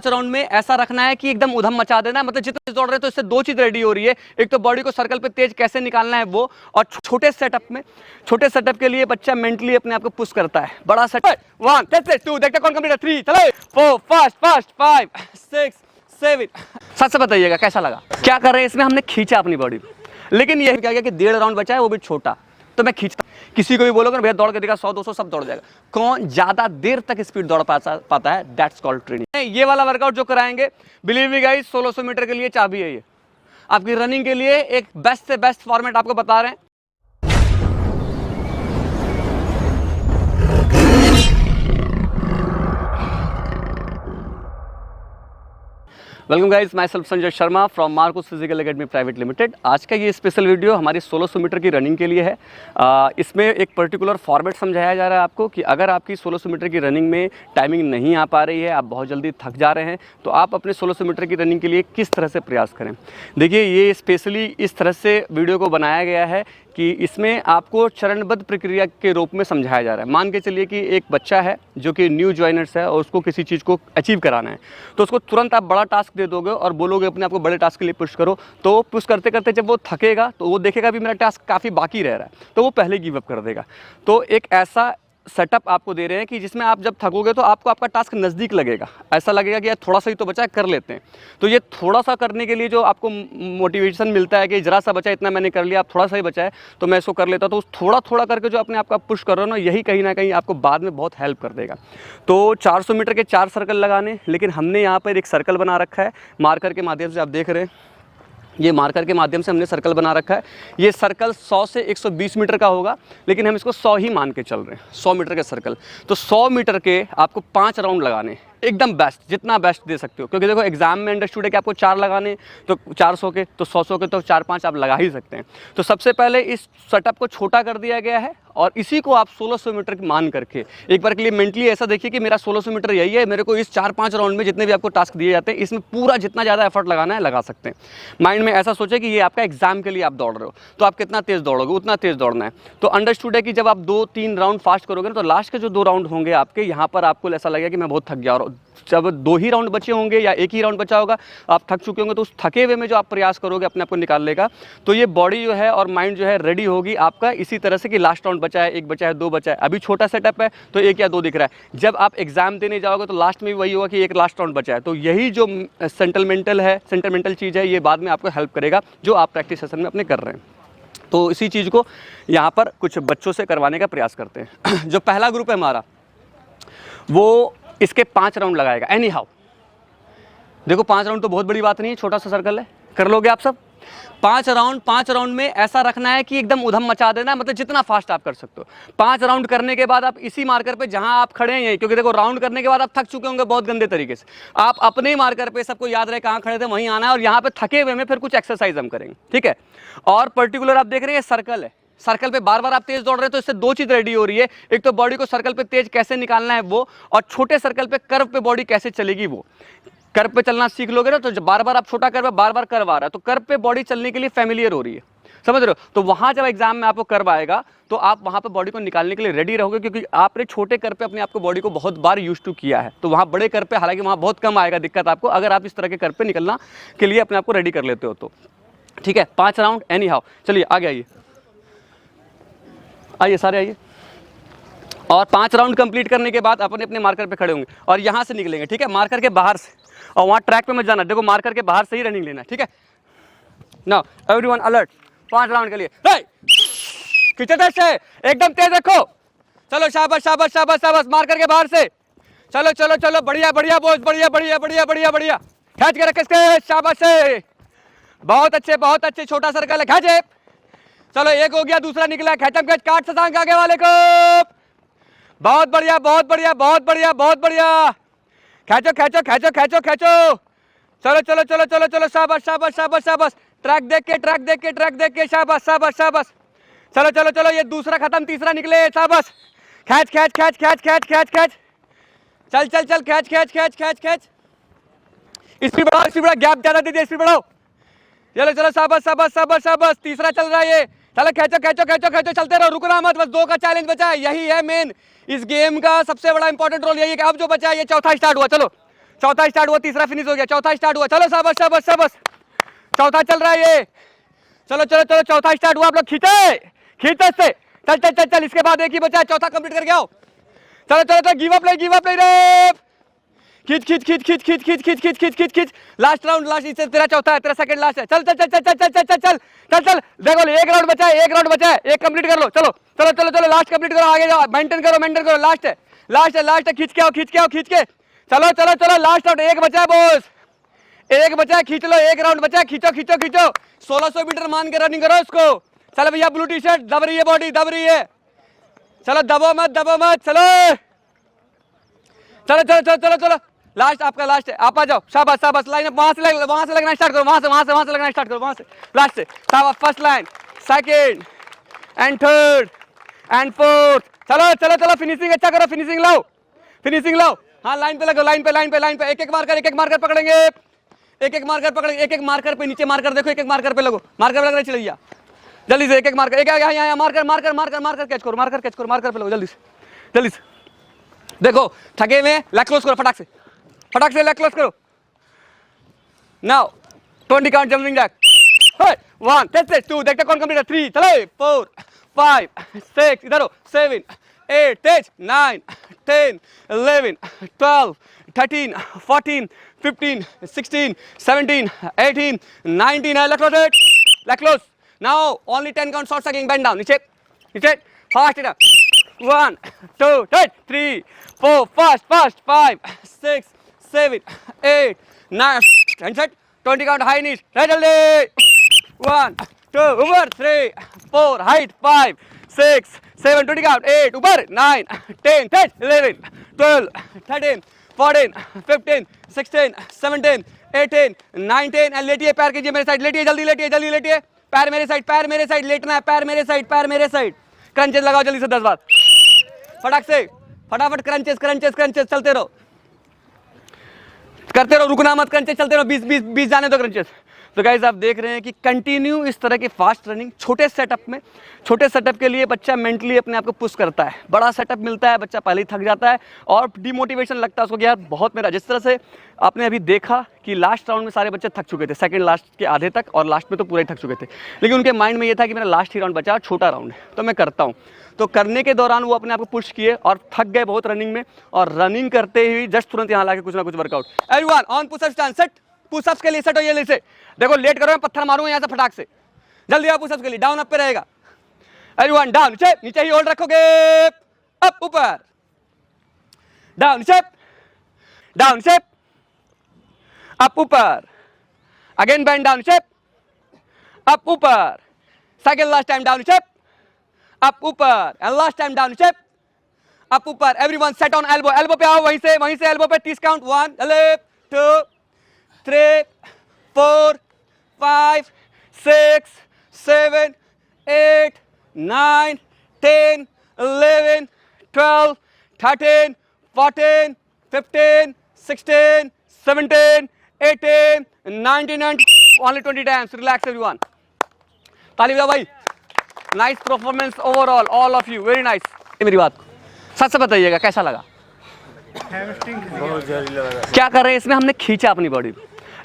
5 round में ऐसा रखना है कि एकदम उधम मचा देना है। मतलब जितने दौड़ रहे हैं तो इससे दो चीज रेडी हो रही है, एक तो बॉडी को सर्कल पे तेज कैसे निकालना है वो, और छोटे सेटअप के लिए बच्चा मेंटली अपने आप को पुश करता है। बड़ा सेटअप 1 2 देखते कौन कंप्लीट है, 3 चलो 4 फास्ट 5 6 7। सच से बताइएगा कैसा लगा, क्या कर रहे हैं इसमें, हमने खींचा अपनी बॉडी, लेकिन ये क्या कि 1.5 राउंड बचा है वो भी छोटा, तो मैं खींचता। किसी को भी बोलोगे भैया दौड़ के दिखा 100-200 सब दौड़ जाएगा, कौन ज्यादा देर तक स्पीड दौड़ पाता है, दैट्स कॉल्ड ट्रेनिंग। ये वाला वर्कआउट जो कराएंगे, बिलीव मी गाइस, 1600 मीटर के लिए चाबी है ये आपकी रनिंग के लिए। एक बेस्ट से बेस्ट फॉर्मेट आपको बता रहे हैं। Welcome guys, myself Sanjay Sharma from Marcus physical academy private limited. आज का ये स्पेशल वीडियो हमारी 1600 मीटर की रनिंग के लिए है। इसमें एक पर्टिकुलर फॉर्मेट समझाया जा रहा है आपको कि अगर आपकी 1600 मीटर की रनिंग में टाइमिंग नहीं आ पा रही है, आप बहुत जल्दी थक जा रहे हैं, तो आप अपने 1600 मीटर की रनिंग के लिए किस तरह से प्रयास करें। देखिए, ये स्पेशली इस तरह से वीडियो को बनाया गया है कि इसमें आपको चरणबद्ध प्रक्रिया के रूप में समझाया जा रहा है। मान के चलिए कि एक बच्चा है जो कि न्यू ज्वाइनर्स है और उसको किसी चीज़ को अचीव कराना है, तो उसको तुरंत आप बड़ा टास्क दे दोगे और बोलोगे अपने आप को बड़े टास्क के लिए पुश करो, तो पुश करते करते जब वो थकेगा तो वो देखेगा भी मेरा टास्क काफ़ी बाकी रह रहा है, तो वो पहले गिव अप कर देगा। तो एक ऐसा सेटअप आपको दे रहे हैं कि जिसमें आप जब थकोगे तो आपको आपका टास्क नज़दीक लगेगा, ऐसा लगेगा कि यार थोड़ा सा ही तो बचा है, कर लेते हैं। तो ये थोड़ा सा करने के लिए जो आपको मोटिवेशन मिलता है कि जरा सा बचा, इतना मैंने कर लिया, आप थोड़ा सा ही बचा है तो मैं इसको कर लेता, तो थोड़ा थोड़ा करके जो अपने आप का पुश कर रहे हो ना, यही कहीं ना कहीं आपको बाद में बहुत हेल्प कर देगा। तो 400 मीटर के 4 सर्कल लगाने, लेकिन हमने यहाँ पर एक सर्कल बना रखा है मार्कर के माध्यम से, आप देख रहे हैं ये मार्कर के माध्यम से हमने सर्कल बना रखा है। ये सर्कल 100 से 120 मीटर का होगा, लेकिन हम इसको 100 ही मान के चल रहे हैं, 100 मीटर के सर्कल। तो 100 मीटर के आपको 5 राउंड लगाने, एकदम बेस्ट, जितना बेस्ट दे सकते हो, क्योंकि देखो एग्जाम में अंडरस्टूड है कि आपको 4 लगाने, तो 400 के तो 100 के तो 4-5 आप लगा ही सकते हैं। तो सबसे पहले इस सेटअप को छोटा कर दिया गया है और इसी को आप 1600 मीटर की मान करके एक बार के लिए मेंटली ऐसा देखिए कि मेरा 1600 मीटर यही है, मेरे को इस 4-5 राउंड में जितने भी आपको टास्क दिए जाते हैं इसमें पूरा जितना ज़्यादा एफर्ट लगाना है लगा सकते हैं। माइंड में ऐसा सोचे कि ये आपका एग्जाम के लिए आप दौड़ रहे हो, तो आप कितना तेज़ दौड़ोगे, उतना तेज़ दौड़ना है। तो अंडरस्टूड है कि जब आप 2-3 राउंड फास्ट करोगे ना, तो लास्ट के जो 2 राउंड होंगे आपके, यहाँ पर आपको ऐसा लगेगा कि मैं बहुत थक गया, और जब 2 ही राउंड बचे होंगे या 1 ही राउंड बचा होगा, आप थक चुके होंगे, तो उस थके हुए में जो आप प्रयास करोगे अपने आप को निकालने का, तो ये बॉडी जो है और माइंड जो है रेडी होगी आपका इसी तरह से कि लास्ट राउंड बचा है, 1 बचा है, 2 बचा है। अभी छोटा सेटअप है तो 1 या 2 दिख रहा है, जब आप एग्जाम देने जाओगे तो लास्ट में भी वही होगा कि 1 लास्ट राउंड बचा है। तो यही जो सेंटिमेंटल चीज़ है, ये बाद में आपको हेल्प करेगा जो आप प्रैक्टिस सेशन में अपने कर रहे हैं। तो इसी चीज़ को यहाँ पर कुछ बच्चों से करवाने का प्रयास करते हैं। जो पहला ग्रुप है हमारा, वो इसके 5 राउंड लगाएगा एनी हाउ। देखो 5 राउंड तो बहुत बड़ी बात नहीं है, छोटा सा सर्कल है, कर लोगे आप सब। 5 राउंड में ऐसा रखना है कि एकदम उधम मचा देना है, मतलब जितना फास्ट आप कर सकते हो। 5 राउंड करने के बाद आप इसी मार्कर पे जहां आप खड़े हैं, क्योंकि देखो राउंड करने के बाद आप थक चुके होंगे बहुत गंदे तरीके से, आप अपने ही मार्कर पे, सबको याद रहे कहां खड़े थे वहीं आना है, और यहाँ पे थके हुए में फिर कुछ एक्सरसाइज हम करेंगे, ठीक है। और पर्टिकुलर आप देख रहे हैं सर्कल है, सर्कल पे बार बार आप तेज दौड़ रहे हैं, तो इससे 2 चीज रेडी हो रही है, एक तो बॉडी को सर्कल पे तेज कैसे निकालना है वो, और छोटे सर्कल पे कर्व पे बॉडी कैसे चलेगी वो। कर्व पे चलना सीख लोगे ना, तो जब बार बार आप छोटा कर्व बार बार कर्व आ रहा है, तो कर्व पे बॉडी चलने के लिए फैमिलियर हो रही है, समझ रहे हो। तो वहां जब एग्जाम में आपको कर्व आएगा तो आप वहां पे बॉडी को निकालने के लिए रेडी रहोगे, क्योंकि आपने छोटे कर्व पे अपने आपको बॉडी को बहुत बार यूज टू किया है। तो वहां बड़े कर्व पे हालांकि वहां बहुत कम आएगा दिक्कत आपको, अगर आप इस तरह के कर्व पे निकलना के लिए अपने आपको रेडी कर लेते हो तो, ठीक है। 5 राउंड एनी हाउ। चलिए आगे आइए सारे आइए। और 5 राउंड कंप्लीट करने के बाद अपने अपने मार्कर पे खड़े होंगे और यहाँ से निकलेंगे, ठीक है, मार्कर के बाहर से, और वहाँ ट्रैक पे मत जाना, देखो मार्कर के बाहर से ही रनिंग लेना है, ठीक है। नाउ एवरीवन अलर्ट, 5 राउंड के लिए खींचो से एकदम तेज रखो, चलो शाबाश शाबाश शाबाश शाबाश, मार्कर के बाहर से, चलो चलो चलो, बढ़िया बढ़िया बोझ, बढ़िया बढ़िया बढ़िया बढ़िया बढ़िया, खींच के रखे इसके, शाबाश से, बहुत अच्छे, छोटा सर्कल है, खींचे, चलो 1 हो गया, दूसरा निकला, खेचम खेच, काट शशांक आगे वाले को, बहुत बढ़िया बहुत बढ़िया बहुत बढ़िया बहुत बढ़िया, खींचो खींचो खींचो खींचो खींचो, चलो चलो चलो चलो चलो, शाबाश शाबाश शाबाश शाबाश, ट्रैक देख के शाबाश शाबाश शाबाश, चलो चलो चलो, ये दूसरा खत्म, तीसरा निकले, शाबाश, खींच खींच खींच खींच खींच खींच खींच, चल चल चल, खींच खींच खींच खींच खींच, स्पीड बढ़ाओ, गैप ज्यादा दे दिया, स्पीड बढ़ाओ, चलो चलो, शाबाश शाबाश शाबाश शाबाश, तीसरा चल रहा है ये, चलो खींचो खींचो खींचो खींचो, चलते रहो, रुकना मत, बस 2 का चैलेंज बचा है, यही है मेन इस गेम का सबसे बड़ा इंपॉर्टेंट रोल, यही है कि अब जो बचा है ये चौथा स्टार्ट हुआ, चलो चौथा स्टार्ट हुआ, तीसरा फिनिश हो गया, चौथा स्टार्ट हुआ, चलो शाबाश शाबाश शाबाश, चौथा चल रहा है ये, चलो चलो चलो, चौथा स्टार्ट हुआ, आप लोग खींचे खींचे से, चल चल चल चल, इसके बाद एक ही बचा है, चौथा कंप्लीट करके आओ, चलो चलो चलो, गिव अप नहीं रे, खींच खींच खींच खींच खींच खींच खींच खींच खींच खींच खींच, लास्ट राउंड, लास्ट, इससे तेरा चौथा है, तेरा सेकंड लास्ट है, चल चल चल चल चल चल चल चल चल चल, देखो एक राउंड बचा है, एक राउंड बचा है, एक कंप्लीट कर लो, चलो चलो चलो चलो, लास्ट कंप्लीट करो, आगे जाओ, मेंटेन करो, लास्ट है लास्ट है लास्ट है, खींच के आओ खींच के आओ खींच के, चलो चलो चलो, लास्ट राउंड, एक बचा है बॉस, एक बचा है, खींच लो, एक राउंड बचा है, खींचो खींचो खींचो, 1600 मीटर मान के रनिंग करो इसको, चलो भैया, ब्लू टी शर्ट दब रही है, बॉडी दब रही है, चलो दबो मत, चलो चलो चलो चलो चलो चलो, लास्ट आपका लास्ट है, आप आ जाओ, शाबाश शाबाश, लाइन वहां से लगना स्टार्ट करो, वहां से लगना स्टार्ट करो, वहां से लास्ट से, शाबाश, first line, second and third and fourth, चलो चलो चलो, फिनिशिंग अच्छा करो, फिनिशिंग लाओ, हाँ लाइन पे लगो, लाइन पे, एक एक मार्कर पकड़ेंगे, एक एक मार्कर पे, नीचे मार्कर देखो, एक एक मार्कर पे लगो, मार्कर लग रहा है, चलिए जल्दी से, एक एक मार्कर, एक यहाँ मार्कर कैच करो, मार्कर पे लगो, जल्दी से देखो, थके में लेग क्लोज करो, फटाक से लेग क्लोज करो, now 20 count jumping jack, 1 test 2, देखते कौन कंप्लीट है, 3 चलो, 4 5 6 इधर हो, 7 8 तेज, 9 10 11 12 13 14 15 16 17 18 19, leg close, now only 10 count short cycling, bend down, नीचे फास्ट इधर, 1 2 3 4 fast 5 6 7 8 9 and set, 20 count high knees, right जल्दी, 1 2 ऊपर, 3 4 height, 5 6 7 20 count, 8 ऊपर, 9 10 11 12 13 14 15 16 17 18 19 एंड लेटिए, पैर कीजिए मेरे साइड, लेटिए जल्दी, लेटिए, पैर मेरे साइड, लेटना है, पैर मेरे साइड, क्रंचेस लगाओ जल्दी से 10 बार, फटाफट क्रंचेस चलते रहो, करते रहो, रुकना मत, क्रंचेस चलते रहो, 20 जाने दो क्रंचेस। तो गाइस आप देख रहे हैं कि कंटिन्यू इस तरह की फास्ट रनिंग छोटे सेटअप के लिए बच्चा मेंटली अपने आप को पुश करता है, बड़ा सेटअप मिलता है, बच्चा पहले ही थक जाता है और डिमोटिवेशन लगता है उसको कि यार बहुत मेरा, जिस तरह से आपने अभी देखा कि लास्ट राउंड में सारे बच्चे थक चुके थे, सेकंड लास्ट के आधे तक, और लास्ट में तो पूरे थक चुके थे, लेकिन उनके माइंड में ये था कि मेरा लास्ट ही राउंड बचा, छोटा राउंड है तो मैं करता हूँ। तो करने के दौरान वो अपने आप को पुश किए और थक गए बहुत रनिंग में, और रनिंग करते ही जस्ट तुरंत यहाँ लाके कुछ ना कुछ workout. Everyone on pushup stand, set, pushups के लिए सेट हो, ये से देखो, लेट करो, मैं पत्थर मारूंगा यहाँ से फटाक से, जल्दी आओ पुशअप्स के लिए, डाउन अप पे रहेगा, एवरीवन डाउन, नीचे ही होल्ड रखोगे, अप ऊपर, डाउन शेप, अप ऊपर, again bend down shape, up ऊपर, second last time down shape, up ऊपर, and last time down shape, up ऊपर, एवरीवन सेट ऑन एल्बो पे आओ, वहीं से एल्बो पे 30 count, 1 2 3 4 5 6 7 8 9 10 11 12 13 14 15 16 17 18 19 and only 20 times, relax everyone, ताली बजाओ भाई, nice performance overall, all of you, very nice. मेरी बात को सच से बताइएगा कैसा लगा, बहुत जल्दी लगा, क्या कर रहे हैं इसमें, हमने खींचा अपनी बॉडी,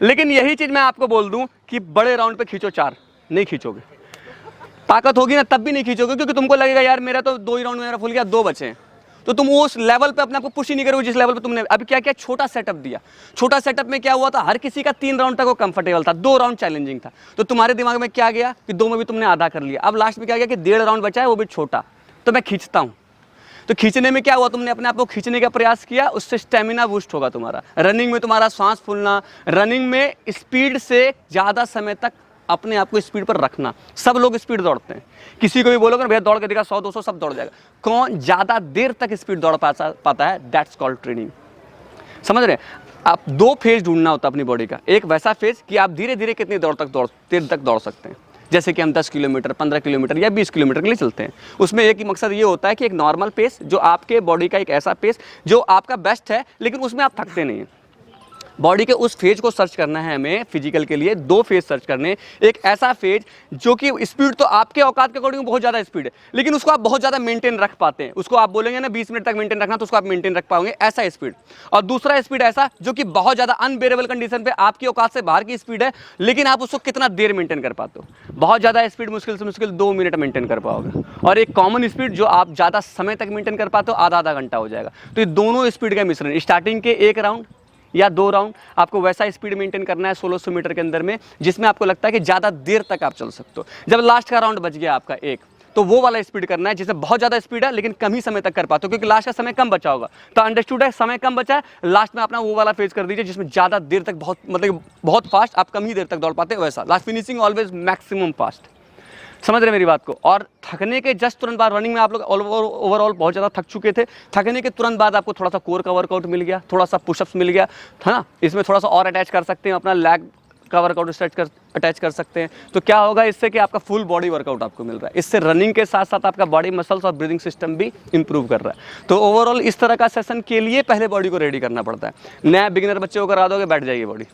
लेकिन यही चीज मैं आपको बोल दूं कि बड़े राउंड पे खींचो, 4 नहीं खींचोगे, ताकत होगी ना तब भी नहीं खींचोगे, क्योंकि तुमको लगेगा यार मेरा तो 2 ही राउंड में मेरा फुल गया, 2 बचे हैं, तो तुम उस लेवल पे अपने आप को पुश ही नहीं करोगे जिस लेवल पे तुमने अभी क्या किया, छोटा सेटअप दिया। छोटा सेटअप में क्या हुआ था, हर किसी का 3 राउंड तक वो कंफर्टेबल था, 2 राउंड चैलेंजिंग था, तो तुम्हारे दिमाग में क्या गया कि 2 में भी तुमने आधा कर लिया, अब लास्ट में क्या गया कि 1.5 राउंड बचा है, वो भी छोटा, तो मैं खींचता हूँ। तो खींचने में क्या हुआ, तुमने अपने आप को खींचने का प्रयास किया, उससे स्टेमिना बूस्ट होगा तुम्हारा, रनिंग में तुम्हारा सांस फूलना, रनिंग में स्पीड से ज़्यादा समय तक अपने आप को स्पीड पर रखना। सब लोग स्पीड दौड़ते हैं, किसी को भी बोलोगे ना भैया दौड़ के देखा 100-200 सब दौड़ जाएगा, कौन ज़्यादा देर तक स्पीड दौड़ पाता है, दैट्स कॉल्ड ट्रेनिंग। समझ रहे हैं आप, 2 फेज ढूंढना होता है अपनी बॉडी का, एक वैसा फेज कि आप धीरे धीरे कितनी देर तक दौड़ सकते हैं, जैसे कि हम 10 किलोमीटर 15 किलोमीटर या 20 किलोमीटर के लिए चलते हैं, उसमें एक ही मकसद ये होता है कि एक नॉर्मल पेस, जो आपके बॉडी का एक ऐसा पेस जो आपका बेस्ट है, लेकिन उसमें आप थकते नहीं हैं। बॉडी के उस फेज को सर्च करना है हमें फिजिकल के लिए। 2 फेज सर्च करने, एक ऐसा फेज जो कि स्पीड तो आपके औकात के अकॉर्डिंग बहुत ज़्यादा स्पीड है, लेकिन उसको आप बहुत ज़्यादा मेंटेन रख पाते हैं। उसको आप बोलेंगे ना 20 मिनट तक मेंटेन रखना, तो उसको आप मेंटेन रख पाओगे, ऐसा स्पीड। और दूसरा स्पीड ऐसा जो कि बहुत ज़्यादा अनबेरेबल कंडीशन पे आपकी औकात से बाहर की स्पीड है, लेकिन आप उसको कितना देर मेंटेन कर पाते हो। बहुत ज़्यादा स्पीड मुश्किल से मुश्किल 2 मिनट मेंटेन कर पाओगे, और एक कॉमन स्पीड जो आप ज़्यादा समय तक मेंटेन कर पाते हो, आधा घंटा हो जाएगा। तो ये दोनों स्पीड का मिश्रण, स्टार्टिंग के 1 राउंड या 2 राउंड आपको वैसा स्पीड मेंटेन करना है 1600 मीटर के अंदर में, जिसमें आपको लगता है कि ज़्यादा देर तक आप चल सकते हो। जब लास्ट का राउंड बच गया आपका 1, तो वो वाला स्पीड करना है जिसमें बहुत ज़्यादा स्पीड है लेकिन कम ही समय तक कर पाते हो, क्योंकि लास्ट का समय कम बचा होगा। तो अंडरस्टूड है, समय कम बचा है, लास्ट में अपना वो वाला फेज कर दीजिए जिसमें ज़्यादा देर तक बहुत फास्ट आप कम ही देर तक दौड़ पाते हो, वैसा last finishing always maximum fast. समझ रहे मेरी बात को। और थकने के जस्ट तुरंत बाद, रनिंग में आप लोग ओवरऑल बहुत ज़्यादा थक चुके थे, थकने के तुरंत बाद आपको थोड़ा सा कोर का वर्कआउट मिल गया, थोड़ा सा पुशअप्स मिल गया, है ना। इसमें थोड़ा सा और अटैच कर सकते हैं, अपना लैग का वर्कआउट अटैच कर सकते हैं। तो क्या होगा इससे कि आपका फुल बॉडी वर्कआउट आपको मिल रहा है। इससे रनिंग के साथ साथ आपका बॉडी मसल्स और ब्रीदिंग सिस्टम भी इंप्रूव कर रहा है। तो ओवरऑल इस तरह का सेशन के लिए पहले बॉडी को रेडी करना पड़ता है। नया बिगिनर बच्चे को करा दोगे, बैठ जाएगी बॉडी,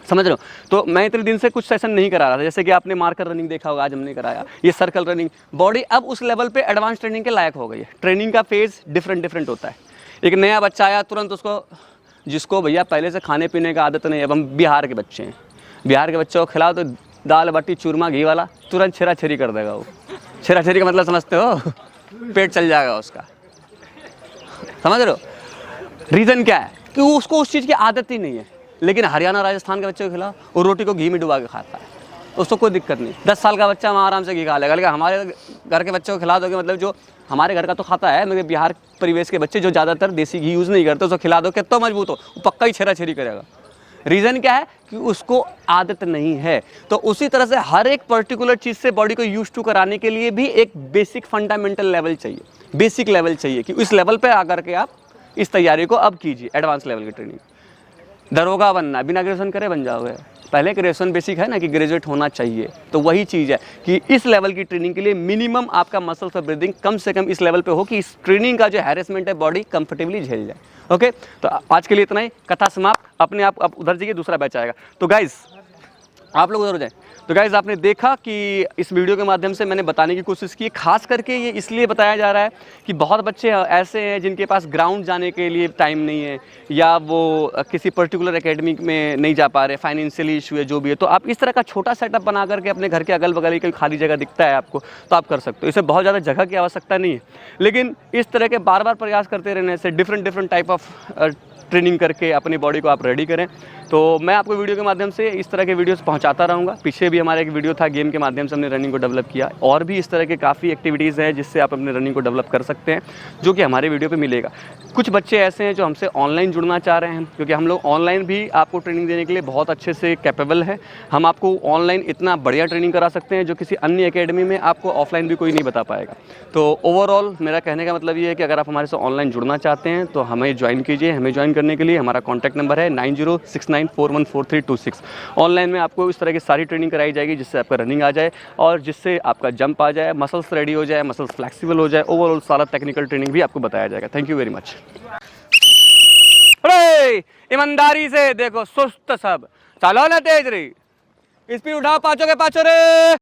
समझ रहे हो। तो मैं इतने दिन से कुछ सेशन नहीं करा रहा था, जैसे कि आपने मार्कर रनिंग देखा होगा, आज हमने कराया ये सर्कल रनिंग। बॉडी अब उस लेवल पे एडवांस ट्रेनिंग के लायक हो गई है। ट्रेनिंग का फेज डिफरेंट होता है। एक नया बच्चा आया, तुरंत उसको, जिसको भैया पहले से खाने पीने का आदत नहीं है, अब हम बिहार के बच्चे हैं, बिहार के बच्चों को खिलाओ तो दाल बाटी चूरमा घी वाला तुरंत छेरा छेरी कर देगा। वो छेरा छेरी का मतलब समझते हो, पेट चल जाएगा उसका, समझ रहे हो। रीज़न क्या है कि उसको उस चीज़ की आदत ही नहीं है। लेकिन हरियाणा राजस्थान के बच्चे को खिलाओ, वो रोटी को घी में डुबा के खाता है, उसको कोई दिक्कत नहीं। 10 साल का बच्चा वहाँ आराम से घी खा लेगा। लेकिन हमारे घर के बच्चों को खिला दोगे, मतलब जो हमारे घर का तो खाता है, मगर बिहार परिवेश के बच्चे जो ज़्यादातर देसी घी यूज़ नहीं करते, उसको खिला दो, कितना मजबूत हो, वो पक्का ही छेरा छेरी करेगा। रीज़न क्या है कि उसको आदत नहीं है। तो उसी तरह से हर एक पर्टिकुलर चीज़ से बॉडी को यूज टू कराने के लिए भी एक बेसिक फंडामेंटल लेवल चाहिए, बेसिक लेवल चाहिए कि इस लेवल पे आकर के आप इस तैयारी को अब कीजिए। एडवांस लेवल की ट्रेनिंग, दरोगा बनना बिना ग्रेजुएशन करे बन जाओगे। पहले ग्रेजुएशन बेसिक है ना कि ग्रेजुएट होना चाहिए। तो वही चीज़ है कि इस लेवल की ट्रेनिंग के लिए मिनिमम आपका मसल्स और ब्रीदिंग कम से कम इस लेवल पे हो कि इस ट्रेनिंग का जो हैरेसमेंट है बॉडी कंफर्टेबली झेल जाए। ओके, तो आज के लिए इतना ही, कथा समाप्त। अपने आप उधर जाइए, दूसरा बैच आएगा। तो गाइस आप लोग उधर हो जाए। तो गाइज़ आपने देखा कि इस वीडियो के माध्यम से मैंने बताने की कोशिश की, खास करके ये इसलिए बताया जा रहा है कि बहुत बच्चे ऐसे हैं जिनके पास ग्राउंड जाने के लिए टाइम नहीं है, या वो किसी पर्टिकुलर एकेडमी में नहीं जा पा रहे, फाइनेंशियली इशू है, जो भी है। तो आप इस तरह का छोटा सेटअप बना करके अपने घर के अगल बगल कोई खाली जगह दिखता है आपको, तो आप कर सकते हो। इसे बहुत ज़्यादा जगह की आवश्यकता नहीं है, लेकिन इस तरह के बार बार प्रयास करते रहने से डिफरेंट टाइप ऑफ ट्रेनिंग करके अपनी बॉडी को आप रेडी करें। तो मैं आपको वीडियो के माध्यम से इस तरह के वीडियोस पहुंचाता रहूँगा। पीछे भी हमारा एक वीडियो था, गेम के माध्यम से हमने रनिंग को डेवलप किया। और भी इस तरह के काफ़ी एक्टिविटीज़ हैं जिससे आप अपने रनिंग को डेवलप कर सकते हैं, जो कि हमारे वीडियो पे मिलेगा। कुछ बच्चे ऐसे हैं जो हमसे ऑनलाइन जुड़ना चाह रहे हैं, क्योंकि हम लोग ऑनलाइन भी आपको ट्रेनिंग देने के लिए बहुत अच्छे से कैपेबल है। हम आपको ऑनलाइन इतना बढ़िया ट्रेनिंग करा सकते हैं जो किसी अन्य एकेडमी में आपको ऑफलाइन भी कोई नहीं बता पाएगा। तो ओवरऑल मेरा कहने का मतलब ये है कि अगर आप हमारे से ऑनलाइन जुड़ना चाहते हैं तो हमें ज्वाइन कीजिए। हमें ज्वाइन करने के लिए हमारा कॉन्टैक्ट नंबर है 9069414326। ऑनलाइन में आपको इस तरह की सारी ट्रेनिंग कराई जाएगी जिससे आपका रनिंग आ जाए और जिससे आपका जंप आ जाए, मसल्स रेडी हो जाए, मसल्स फ्लेक्सिबल हो जाए। ओवरऑल सारा टेक्निकल ट्रेनिंग भी आपको बताया जाएगा। Thank you very much. ईमानदारी से देखो, सुस्त सब चलो ना, तेज रही, स्पीड उठाओ, पाँचों के पाँचों रे।